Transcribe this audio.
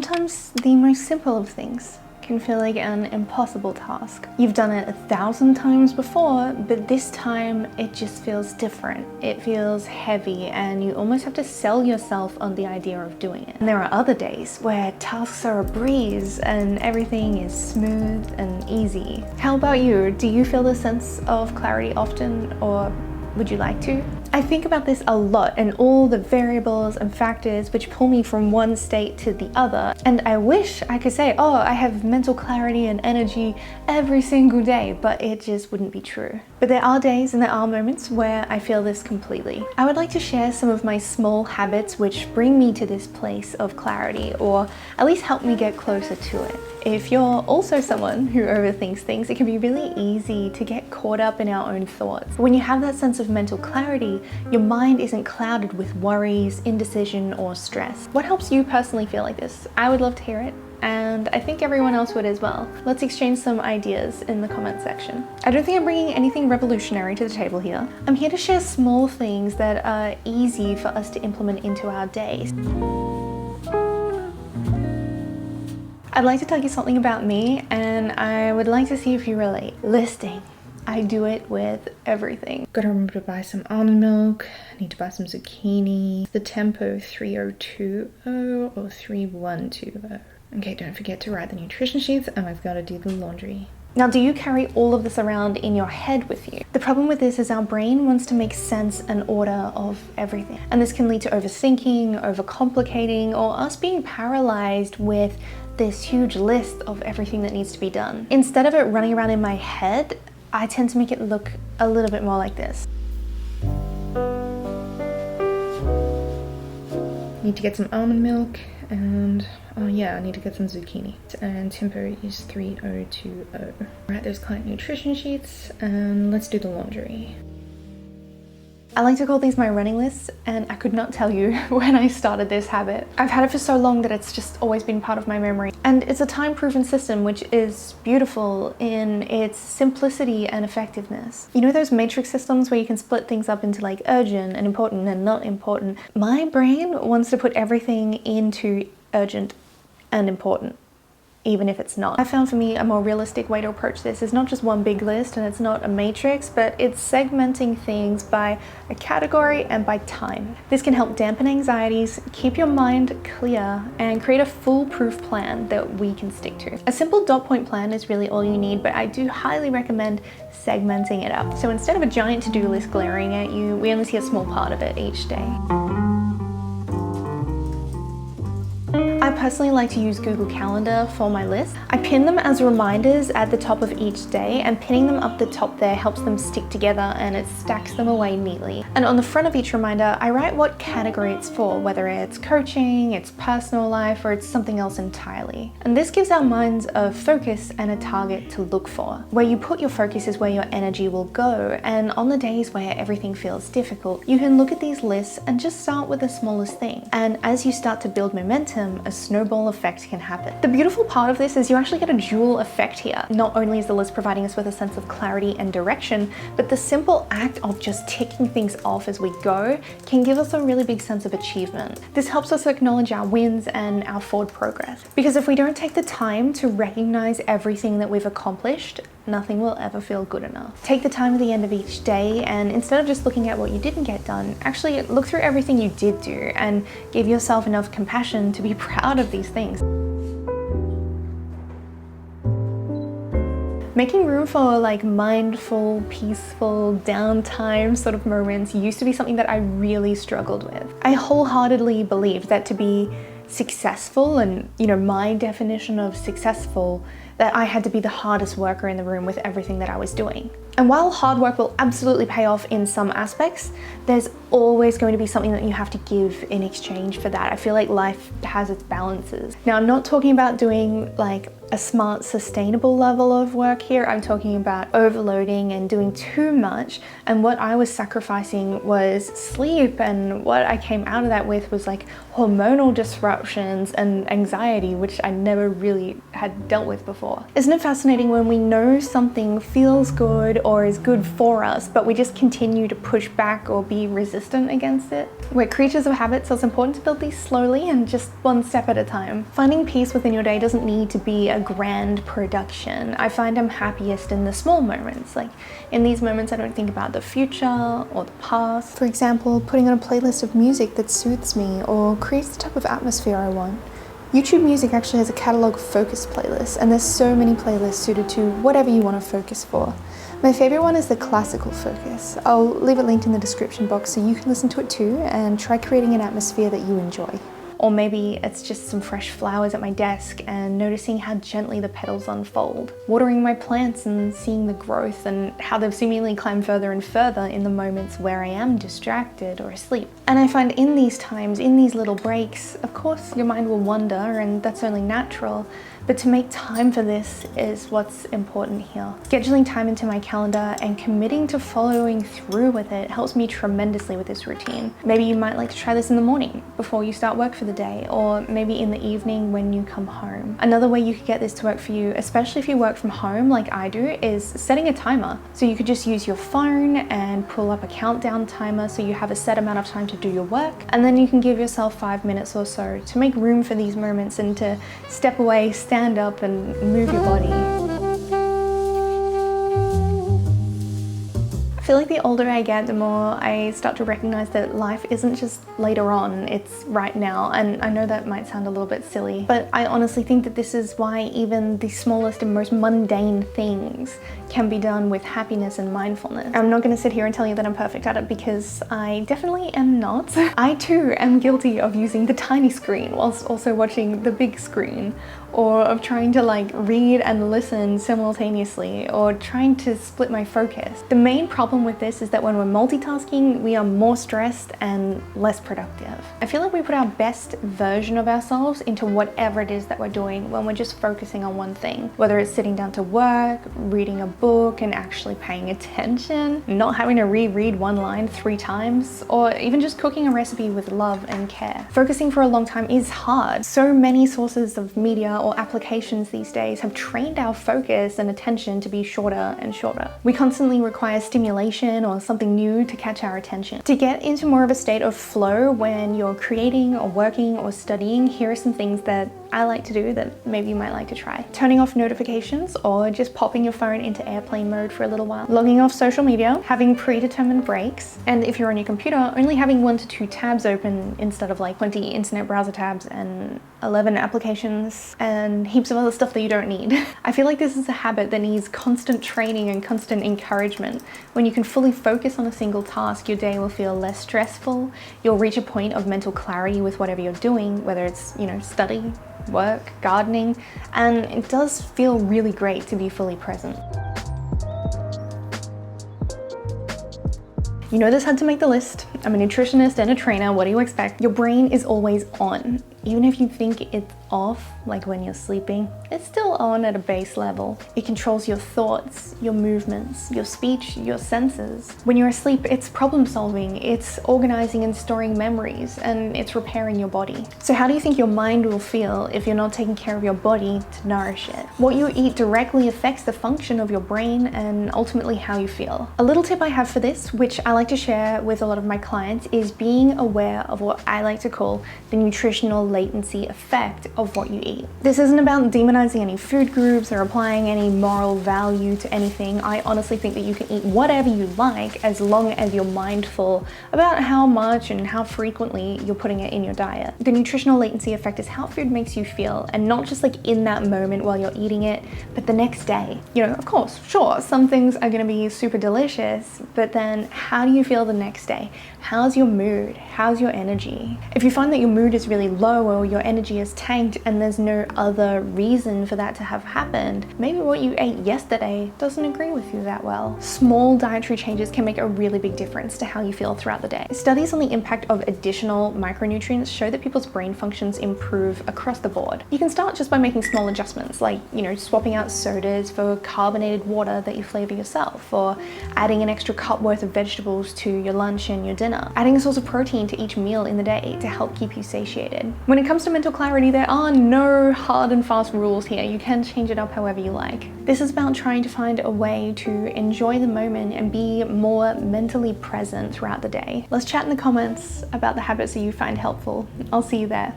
Sometimes the most simple of things can feel like an impossible task. You've done it 1,000 times before, but this time it just feels different. It feels heavy and you almost have to sell yourself on the idea of doing it. And there are other days where tasks are a breeze and everything is smooth and easy. How about you? Do you feel this sense of clarity often, or would you like to? I think about this a lot and all the variables and factors which pull me from one state to the other. And I wish I could say, oh, I have mental clarity and energy every single day, but it just wouldn't be true. But there are days and there are moments where I feel this completely. I would like to share some of my small habits which bring me to this place of clarity, or at least help me get closer to it. If you're also someone who overthinks things, it can be really easy to get caught up in our own thoughts. When you have that sense of mental clarity, your mind isn't clouded with worries, indecision, or stress. What helps you personally feel like this? I would love to hear it, and I think everyone else would as well. Let's exchange some ideas in the comment section. I don't think I'm bringing anything revolutionary to the table here. I'm here to share small things that are easy for us to implement into our days. I'd like to tell you something about me, and I would like to see if you relate. Listing. I do it with everything. Gotta remember to buy some almond milk. I need to buy some zucchini. The Tempo 3020 or 3120. Okay, don't forget to write the nutrition sheets, and I've got to do the laundry. Now, do you carry all of this around in your head with you? The problem with this is our brain wants to make sense and order of everything. And this can lead to overthinking, overcomplicating, or us being paralyzed with this huge list of everything that needs to be done. Instead of it running around in my head, I tend to make it look a little bit more like this. Need to get some almond milk, and oh yeah, I need to get some zucchini. And Tempo is 3020. Right, there's client nutrition sheets, and let's do the laundry. I like to call these my running lists, and I could not tell you when I started this habit. I've had it for so long that it's just always been part of my memory. And it's a time-proven system which is beautiful in its simplicity and effectiveness. You know those matrix systems where you can split things up into like urgent and important and not important? My brain wants to put everything into urgent and important, even if it's not. I found for me a more realistic way to approach this is not just one big list and it's not a matrix, but it's segmenting things by a category and by time. This can help dampen anxieties, keep your mind clear, and create a foolproof plan that we can stick to. A simple dot point plan is really all you need, but I do highly recommend segmenting it up. So instead of a giant to-do list glaring at you, we only see a small part of it each day. I personally like to use Google Calendar for my list. I pin them as reminders at the top of each day, and pinning them up the top there helps them stick together and it stacks them away neatly. And on the front of each reminder, I write what category it's for, whether it's coaching, it's personal life, or it's something else entirely. And this gives our minds a focus and a target to look for. Where you put your focus is where your energy will go, and on the days where everything feels difficult, you can look at these lists and just start with the smallest thing. And as you start to build momentum, a snowball effect can happen. The beautiful part of this is you actually get a dual effect here. Not only is the list providing us with a sense of clarity and direction, but the simple act of just ticking things off as we go can give us a really big sense of achievement. This helps us acknowledge our wins and our forward progress. Because if we don't take the time to recognize everything that we've accomplished, nothing will ever feel good enough. Take the time at the end of each day, and instead of just looking at what you didn't get done, actually look through everything you did do and give yourself enough compassion to be proud of these things. Making room for like mindful, peaceful, downtime sort of moments used to be something that I really struggled with. I wholeheartedly believed that to be successful, and my definition of successful, that I had to be the hardest worker in the room with everything that I was doing. And while hard work will absolutely pay off in some aspects, there's always going to be something that you have to give in exchange for that. I feel like life has its balances. Now, I'm not talking about doing like a smart, sustainable level of work here. I'm talking about overloading and doing too much. And what I was sacrificing was sleep. And what I came out of that with was like hormonal disruptions and anxiety, which I never really had dealt with before. Isn't it fascinating when we know something feels good or is good for us, but we just continue to push back or be resistant resistant against it. We're creatures of habit, so it's important to build these slowly and just one step at a time. Finding peace within your day doesn't need to be a grand production. I find I'm happiest in the small moments. Like in these moments, I don't think about the future or the past. For example, putting on a playlist of music that soothes me or creates the type of atmosphere I want. YouTube Music actually has a catalog of focus playlists, and there's so many playlists suited to whatever you want to focus for. My favorite one is the classical focus. I'll leave it linked in the description box so you can listen to it too and try creating an atmosphere that you enjoy. Or maybe it's just some fresh flowers at my desk and noticing how gently the petals unfold. Watering my plants and seeing the growth and how they've seemingly climbed further and further in the moments where I am distracted or asleep. And I find in these times, in these little breaks, of course your mind will wander, and that's only natural. But to make time for this is what's important here. Scheduling time into my calendar and committing to following through with it helps me tremendously with this routine. Maybe you might like to try this in the morning before you start work for the day, or maybe in the evening when you come home. Another way you could get this to work for you, especially if you work from home like I do, is setting a timer. So you could just use your phone and pull up a countdown timer so you have a set amount of time to do your work, and then you can give yourself 5 minutes or so to make room for these moments and to step away, stand up and move your body. I feel like the older I get, the more I start to recognize that life isn't just later on, it's right now. And I know that might sound a little bit silly, but I honestly think that this is why even the smallest and most mundane things can be done with happiness and mindfulness. I'm not going to sit here and tell you that I'm perfect at it, because I definitely am not. I too am guilty of using the tiny screen whilst also watching the big screen, or of trying to like read and listen simultaneously, or trying to split my focus. The main problem with this is that when we're multitasking, we are more stressed and less productive. I feel like we put our best version of ourselves into whatever it is that we're doing when we're just focusing on one thing, whether it's sitting down to work, reading a book and actually paying attention, not having to reread one line 3 times, or even just cooking a recipe with love and care. Focusing for a long time is hard. So many sources of media or applications these days have trained our focus and attention to be shorter and shorter. We constantly require stimulation or something new to catch our attention. To get into more of a state of flow when you're creating or working or studying, here are some things that I like to do that maybe you might like to try. Turning off notifications, or just popping your phone into airplane mode for a little while. Logging off social media, having predetermined breaks, and if you're on your computer, only having 1 to 2 tabs open instead of like 20 internet browser tabs and 11 applications and heaps of other stuff that you don't need. I feel like this is a habit that needs constant training and constant encouragement. When you can fully focus on a single task, your day will feel less stressful. You'll reach a point of mental clarity with whatever you're doing, whether it's, study, work, gardening, and it does feel really great to be fully present. You know this had to make the list. I'm a nutritionist and a trainer. What do you expect? Your brain is always on. Even if you think it's off, like when you're sleeping, it's still on at a base level. It controls your thoughts, your movements, your speech, your senses. When you're asleep, it's problem solving, it's organizing and storing memories, and it's repairing your body. So how do you think your mind will feel if you're not taking care of your body to nourish it? What you eat directly affects the function of your brain and ultimately how you feel. A little tip I have for this, which I like to share with a lot of my clients, is being aware of what I like to call the nutritional latency effect of what you eat. This isn't about demonizing any food groups or applying any moral value to anything. I honestly think that you can eat whatever you like as long as you're mindful about how much and how frequently you're putting it in your diet. The nutritional latency effect is how food makes you feel, and not just like in that moment while you're eating it, but the next day. Of course, sure, some things are gonna be super delicious, but then how do you feel the next day? How's your mood? How's your energy? If you find that your mood is really low or your energy is tanked and there's no other reason for that to have happened, maybe what you ate yesterday doesn't agree with you that well. Small dietary changes can make a really big difference to how you feel throughout the day. Studies on the impact of additional micronutrients show that people's brain functions improve across the board. You can start just by making small adjustments, like, swapping out sodas for carbonated water that you flavor yourself, or adding an extra cup worth of vegetables to your lunch and your dinner. Adding a source of protein to each meal in the day to help keep you satiated. When it comes to mental clarity, there are no hard and fast rules here. You can change it up however you like. This is about trying to find a way to enjoy the moment and be more mentally present throughout the day. Let's chat in the comments about the habits that you find helpful. I'll see you there.